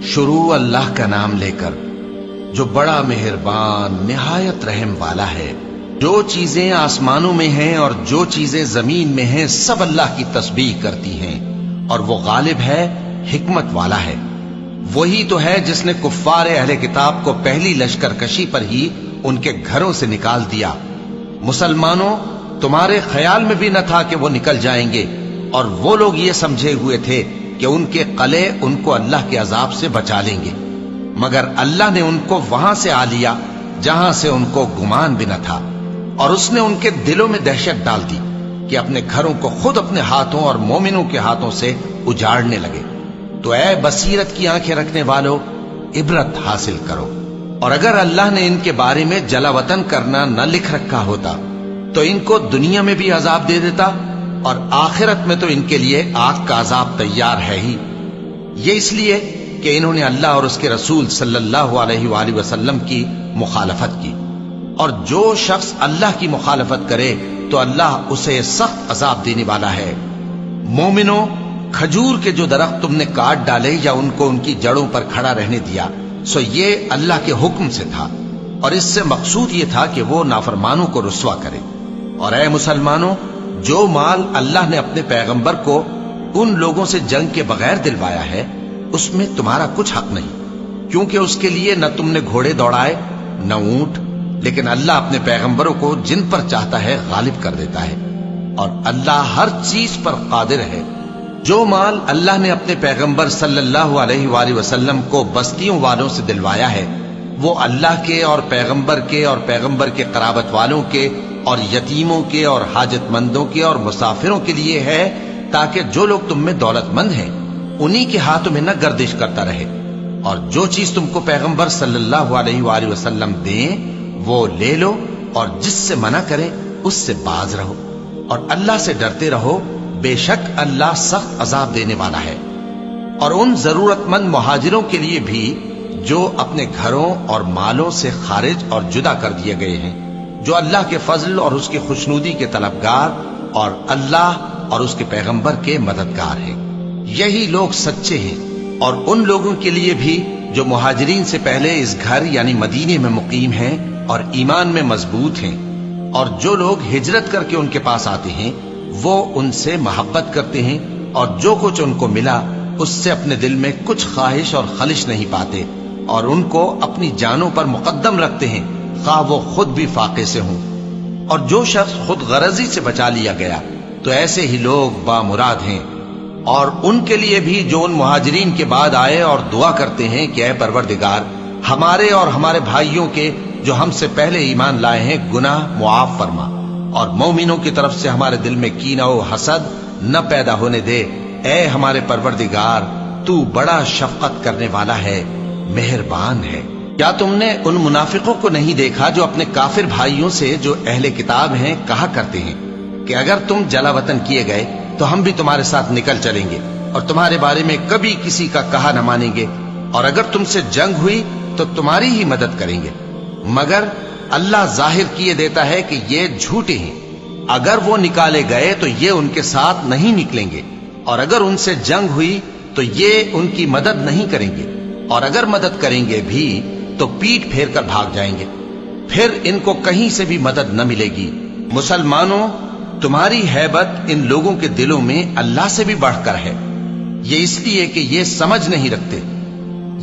شروع اللہ کا نام لے کر جو بڑا مہربان نہایت رحم والا ہے۔ جو چیزیں آسمانوں میں ہیں اور جو چیزیں زمین میں ہیں سب اللہ کی تسبیح کرتی ہیں، اور وہ غالب ہے، حکمت والا ہے۔ وہی تو ہے جس نے کفار اہل کتاب کو پہلی لشکر کشی پر ہی ان کے گھروں سے نکال دیا۔ مسلمانوں، تمہارے خیال میں بھی نہ تھا کہ وہ نکل جائیں گے، اور وہ لوگ یہ سمجھے ہوئے تھے کہ ان کے قلعے ان کو اللہ کے عذاب سے بچا لیں گے، مگر اللہ نے ان کو وہاں سے آ لیا جہاں سے ان کو گمان بھی نہ تھا، اور اس نے ان کے دلوں میں دہشت ڈال دی کہ اپنے گھروں کو خود اپنے ہاتھوں اور مومنوں کے ہاتھوں سے اجاڑنے لگے۔ تو اے بصیرت کی آنکھیں رکھنے والو، عبرت حاصل کرو۔ اور اگر اللہ نے ان کے بارے میں جلا وطن کرنا نہ لکھ رکھا ہوتا تو ان کو دنیا میں بھی عذاب دے دیتا، اور آخرت میں تو ان کے لیے آگ کا عذاب تیار ہے ہی۔ یہ اس لیے کہ انہوں نے اللہ اور اس کے رسول صلی اللہ علیہ وآلہ وسلم کی مخالفت کی، اور جو شخص اللہ کی مخالفت کرے تو اللہ اسے سخت عذاب دینے والا ہے۔ مومنوں، کھجور کے جو درخت تم نے کاٹ ڈالے یا ان کو ان کی جڑوں پر کھڑا رہنے دیا، سو یہ اللہ کے حکم سے تھا، اور اس سے مقصود یہ تھا کہ وہ نافرمانوں کو رسوا کرے۔ اور اے مسلمانوں، جو مال اللہ نے اپنے پیغمبر کو ان لوگوں سے جنگ کے بغیر دلوایا ہے اس میں تمہارا کچھ حق نہیں، کیونکہ اس کے لیے نہ تم نے گھوڑے دوڑائے نہ اونٹ، لیکن اللہ اپنے پیغمبروں کو جن پر چاہتا ہے غالب کر دیتا ہے، اور اللہ ہر چیز پر قادر ہے۔ جو مال اللہ نے اپنے پیغمبر صلی اللہ علیہ وآلہ وسلم کو بستیوں والوں سے دلوایا ہے وہ اللہ کے اور پیغمبر کے اور پیغمبر کے قرابت والوں کے اور یتیموں کے اور حاجت مندوں کے اور مسافروں کے لیے ہے، تاکہ جو لوگ تم میں دولت مند ہیں انہی کے ہاتھوں میں نہ گردش کرتا رہے، اور جو چیز تم کو پیغمبر صلی اللہ علیہ وآلہ وسلم دیں وہ لے لو، اور جس سے منع کریں اس سے باز رہو، اور اللہ سے ڈرتے رہو، بے شک اللہ سخت عذاب دینے والا ہے۔ اور ان ضرورت مند مہاجروں کے لیے بھی جو اپنے گھروں اور مالوں سے خارج اور جدا کر دیے گئے ہیں، جو اللہ کے فضل اور اس کی خوشنودی کے طلبگار اور اللہ اور اس کے پیغمبر کے مددگار ہیں، یہی لوگ سچے ہیں۔ اور ان لوگوں کے لیے بھی جو مہاجرین سے پہلے اس گھر یعنی مدینے میں مقیم ہیں اور ایمان میں مضبوط ہیں، اور جو لوگ ہجرت کر کے ان کے پاس آتے ہیں وہ ان سے محبت کرتے ہیں، اور جو کچھ ان کو ملا اس سے اپنے دل میں کچھ خواہش اور خلش نہیں پاتے، اور ان کو اپنی جانوں پر مقدم رکھتے ہیں خواہ وہ خود بھی فاقے سے ہوں۔ اور جو شخص خود غرضی سے بچا لیا گیا تو ایسے ہی لوگ بامراد ہیں۔ اور ان کے لیے بھی جو ان مہاجرین کے بعد آئے اور دعا کرتے ہیں کہ اے پروردگار، ہمارے اور ہمارے بھائیوں کے جو ہم سے پہلے ایمان لائے ہیں گناہ معاف فرما، اور مومنوں کی طرف سے ہمارے دل میں کینہ و حسد نہ پیدا ہونے دے۔ اے ہمارے پروردگار، تو بڑا شفقت کرنے والا ہے، مہربان ہے۔ کیا تم نے ان منافقوں کو نہیں دیکھا جو اپنے کافر بھائیوں سے جو اہل کتاب ہیں کہا کرتے ہیں کہ اگر تم جلا وطن کیے گئے تو ہم بھی تمہارے ساتھ نکل چلیں گے، اور تمہارے بارے میں کبھی کسی کا کہا نہ مانیں گے، اور اگر تم سے جنگ ہوئی تو تمہاری ہی مدد کریں گے، مگر اللہ ظاہر کیے دیتا ہے کہ یہ جھوٹے ہیں۔ اگر وہ نکالے گئے تو یہ ان کے ساتھ نہیں نکلیں گے، اور اگر ان سے جنگ ہوئی تو یہ ان کی مدد نہیں کریں گے، اور اگر مدد کریں گے بھی تو پیٹ پھیر کر بھاگ جائیں گے، پھر ان کو کہیں سے بھی مدد نہ ملے گی۔ مسلمانوں، تمہاری ہیبت ان لوگوں کے دلوں میں اللہ سے بھی بڑھ کر ہے، یہ اس لیے کہ یہ سمجھ نہیں رکھتے۔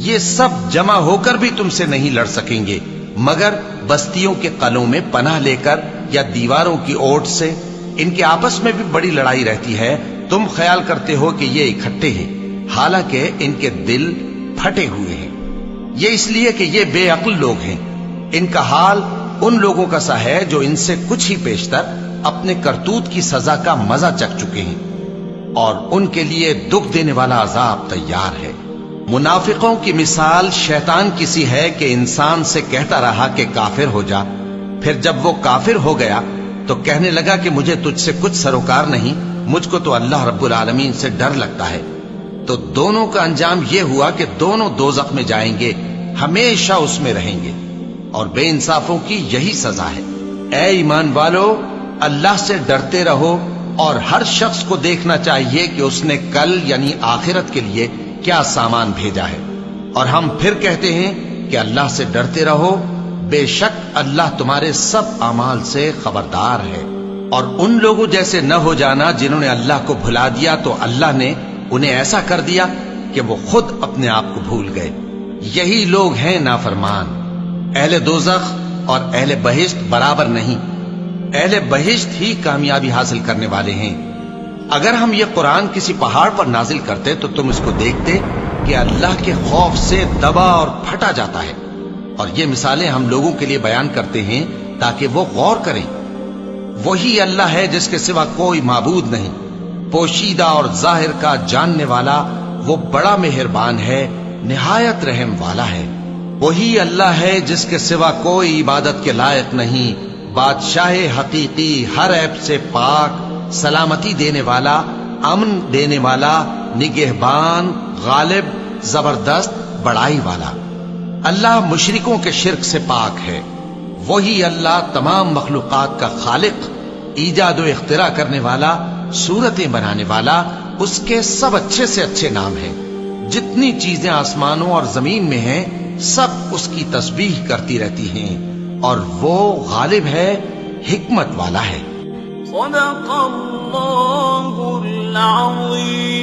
یہ سب جمع ہو کر بھی تم سے نہیں لڑ سکیں گے، مگر بستیوں کے قلعوں میں پناہ لے کر یا دیواروں کی اوٹ سے۔ ان کے آپس میں بھی بڑی لڑائی رہتی ہے، تم خیال کرتے ہو کہ یہ اکٹھے ہیں، حالانکہ ان کے دل پھٹے ہوئے ہیں۔ یہ اس لیے کہ یہ بے عقل لوگ ہیں۔ ان کا حال ان لوگوں کا سا ہے جو ان سے کچھ ہی پیشتر اپنے کرتوت کی سزا کا مزہ چکھ چکے ہیں، اور ان کے لیے دکھ دینے والا عذاب تیار ہے۔ منافقوں کی مثال شیطان کی سی ہے کہ انسان سے کہتا رہا کہ کافر ہو جا، پھر جب وہ کافر ہو گیا تو کہنے لگا کہ مجھے تجھ سے کچھ سروکار نہیں، مجھ کو تو اللہ رب العالمین سے ڈر لگتا ہے۔ تو دونوں کا انجام یہ ہوا کہ دونوں دوزخ میں جائیں گے، ہمیشہ اس میں رہیں گے، اور بے انصافوں کی یہی سزا ہے۔ اے ایمان والو، اللہ سے ڈرتے رہو، اور ہر شخص کو دیکھنا چاہیے کہ اس نے کل یعنی آخرت کے لیے کیا سامان بھیجا ہے، اور ہم پھر کہتے ہیں کہ اللہ سے ڈرتے رہو، بے شک اللہ تمہارے سب اعمال سے خبردار ہے۔ اور ان لوگوں جیسے نہ ہو جانا جنہوں نے اللہ کو بھلا دیا تو اللہ نے انہیں ایسا کر دیا کہ وہ خود اپنے آپ کو بھول گئے۔ یہی لوگ ہیں نافرمان۔ اہل دوزخ اور اہل بہشت برابر نہیں، اہل بہشت ہی کامیابی حاصل کرنے والے ہیں۔ اگر ہم یہ قرآن کسی پہاڑ پر نازل کرتے تو تم اس کو دیکھتے کہ اللہ کے خوف سے دبا اور پھٹا جاتا ہے۔ اور یہ مثالیں ہم لوگوں کے لیے بیان کرتے ہیں تاکہ وہ غور کریں۔ وہی اللہ ہے جس کے سوا کوئی معبود نہیں، پوشیدہ اور ظاہر کا جاننے والا، وہ بڑا مہربان ہے، نہایت رحم والا ہے۔ وہی اللہ ہے جس کے سوا کوئی عبادت کے لائق نہیں، بادشاہ حقیقی، ہر عیب سے پاک، سلامتی دینے والا، امن دینے والا، نگہبان، غالب، زبردست، بڑائی والا۔ اللہ مشرکوں کے شرک سے پاک ہے۔ وہی اللہ تمام مخلوقات کا خالق، ایجاد و اختراع کرنے والا، صورتیں بنانے والا، اس کے سب اچھے سے اچھے نام ہیں۔ جتنی چیزیں آسمانوں اور زمین میں ہیں سب اس کی تسبیح کرتی رہتی ہیں، اور وہ غالب ہے، حکمت والا ہے۔ صدق اللہ العظیم۔